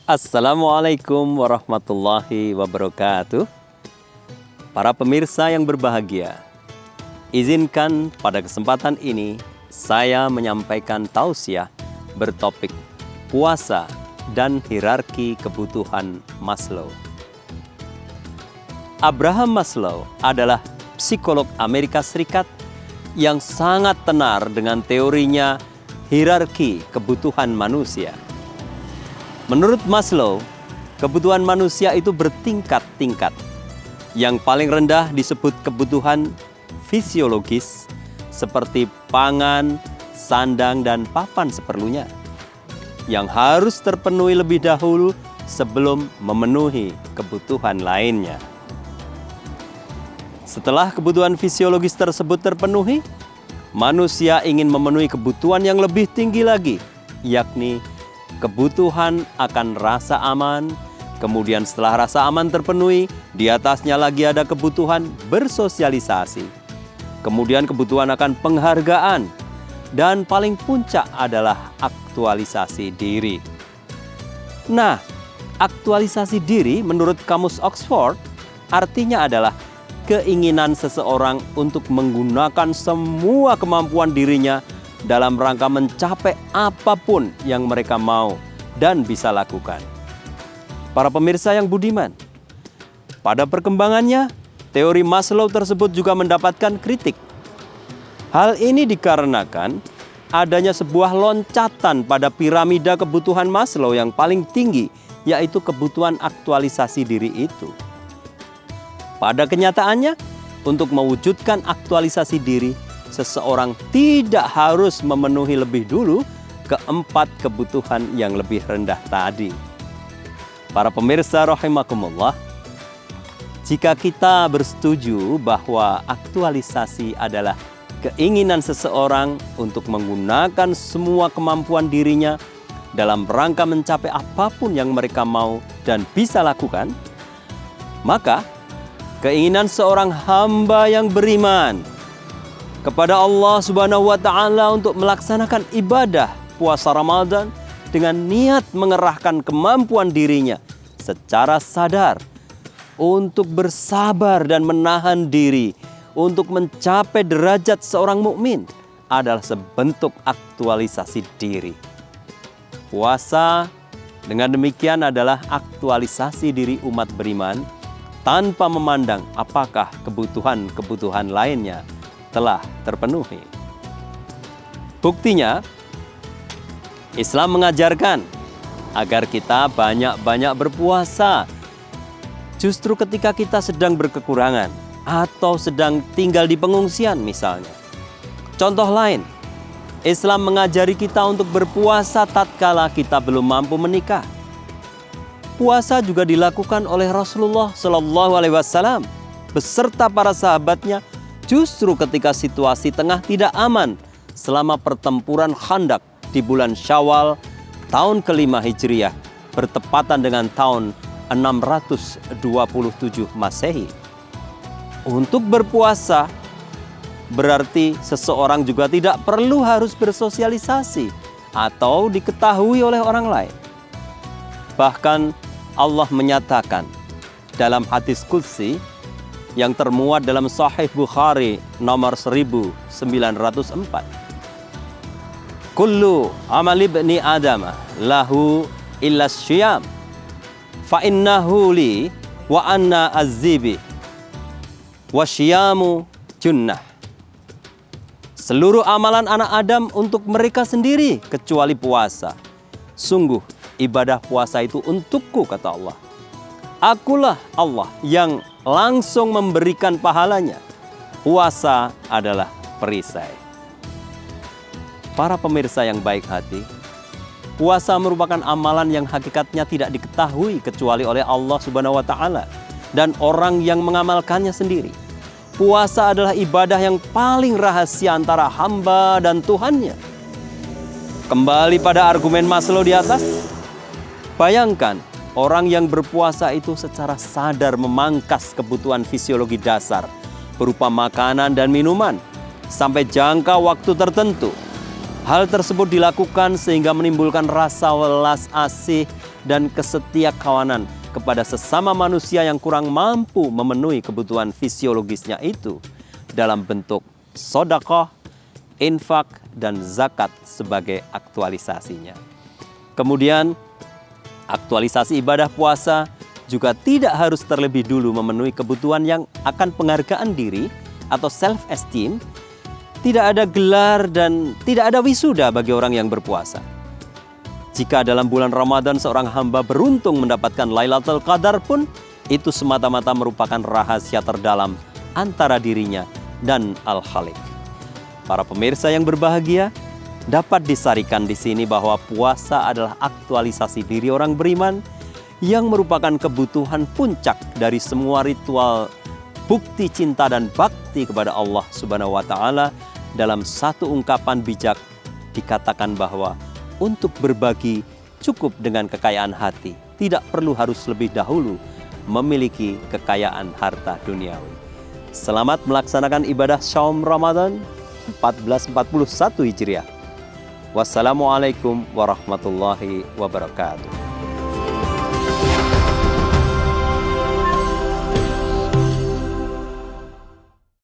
Assalamualaikum warahmatullahi wabarakatuh. Para pemirsa yang berbahagia, izinkan pada kesempatan ini saya menyampaikan tausiah bertopik puasa dan hierarki kebutuhan Maslow. Abraham Maslow adalah psikolog Amerika Serikat yang sangat tenar dengan teorinya hierarki kebutuhan manusia. Menurut Maslow, kebutuhan manusia itu bertingkat-tingkat. Yang paling rendah disebut kebutuhan fisiologis seperti pangan, sandang, dan papan seperlunya, yang harus terpenuhi lebih dahulu sebelum memenuhi kebutuhan lainnya. Setelah kebutuhan fisiologis tersebut terpenuhi, manusia ingin memenuhi kebutuhan yang lebih tinggi lagi, yakni kebutuhan akan rasa aman. Kemudian setelah rasa aman terpenuhi, di atasnya lagi ada kebutuhan bersosialisasi. Kemudian kebutuhan akan penghargaan. Dan paling puncak adalah aktualisasi diri. Nah, aktualisasi diri menurut Kamus Oxford artinya adalah keinginan seseorang untuk menggunakan semua kemampuan dirinya dalam rangka mencapai apapun yang mereka mau dan bisa lakukan. Para pemirsa yang budiman, pada perkembangannya, teori Maslow tersebut juga mendapatkan kritik. Hal ini dikarenakan adanya sebuah loncatan pada piramida kebutuhan Maslow yang paling tinggi, yaitu kebutuhan aktualisasi diri itu. Pada kenyataannya, untuk mewujudkan aktualisasi diri, seseorang tidak harus memenuhi lebih dulu keempat kebutuhan yang lebih rendah tadi. Para pemirsa rahimakumullah, jika kita bersetuju bahwa aktualisasi adalah keinginan seseorang untuk menggunakan semua kemampuan dirinya dalam rangka mencapai apapun yang mereka mau dan bisa lakukan, maka keinginan seorang hamba yang beriman kepada Allah Subhanahu wa Ta'ala untuk melaksanakan ibadah puasa Ramadan dengan niat mengerahkan kemampuan dirinya secara sadar untuk bersabar dan menahan diri untuk mencapai derajat seorang mukmin adalah sebentuk aktualisasi diri. Puasa dengan demikian adalah aktualisasi diri umat beriman tanpa memandang apakah kebutuhan-kebutuhan lainnya telah terpenuhi. Buktinya, Islam mengajarkan agar kita banyak-banyak berpuasa justru ketika kita sedang berkekurangan atau sedang tinggal di pengungsian misalnya. Contoh lain, Islam mengajari kita untuk berpuasa tatkala kita belum mampu menikah. Puasa juga dilakukan oleh Rasulullah SAW beserta para sahabatnya justru ketika situasi tengah tidak aman selama pertempuran Khandaq di bulan Syawal tahun ke-5 Hijriah bertepatan dengan tahun 627 Masehi. Untuk berpuasa berarti seseorang juga tidak perlu harus bersosialisasi atau diketahui oleh orang lain. Bahkan Allah menyatakan dalam hadis qudsi yang termuat dalam Sahih Bukhari nomor 1904. Kullu amali ibni Adam lahu illa syiyam fa innahu li wa anna azzibi wa syiyamu junnah. Seluruh amalan anak Adam untuk mereka sendiri kecuali puasa. Sungguh ibadah puasa itu untukku, kata Allah. Akulah Allah yang langsung memberikan pahalanya. Puasa adalah perisai. Para pemirsa yang baik hati, puasa merupakan amalan yang hakikatnya tidak diketahui kecuali oleh Allah Subhanahu wa Ta'ala dan orang yang mengamalkannya sendiri. Puasa adalah ibadah yang paling rahasia antara hamba dan Tuhannya. Kembali pada argumen Maslow di atas, bayangkan orang yang berpuasa itu secara sadar memangkas kebutuhan fisiologi dasar berupa makanan dan minuman sampai jangka waktu tertentu. Hal tersebut dilakukan sehingga menimbulkan rasa welas asih dan kesetiakawanan kepada sesama manusia yang kurang mampu memenuhi kebutuhan fisiologisnya itu dalam bentuk sedekah, infak, dan zakat sebagai aktualisasinya. Kemudian, aktualisasi ibadah puasa juga tidak harus terlebih dulu memenuhi kebutuhan yang akan penghargaan diri atau self-esteem. Tidak ada gelar dan tidak ada wisuda bagi orang yang berpuasa. Jika dalam bulan Ramadan seorang hamba beruntung mendapatkan Lailatul Qadar pun, itu semata-mata merupakan rahasia terdalam antara dirinya dan Al-Khaliq. Para pemirsa yang berbahagia, dapat disarikan di sini bahwa puasa adalah aktualisasi diri orang beriman yang merupakan kebutuhan puncak dari semua ritual bukti cinta dan bakti kepada Allah Subhanahu wa Ta'ala. Dalam satu ungkapan bijak dikatakan bahwa untuk berbagi cukup dengan kekayaan hati, tidak perlu harus lebih dahulu memiliki kekayaan harta duniawi. Selamat melaksanakan ibadah Shaum Ramadan 1441 Hijriah. Wassalamualaikum warahmatullahi wabarakatuh.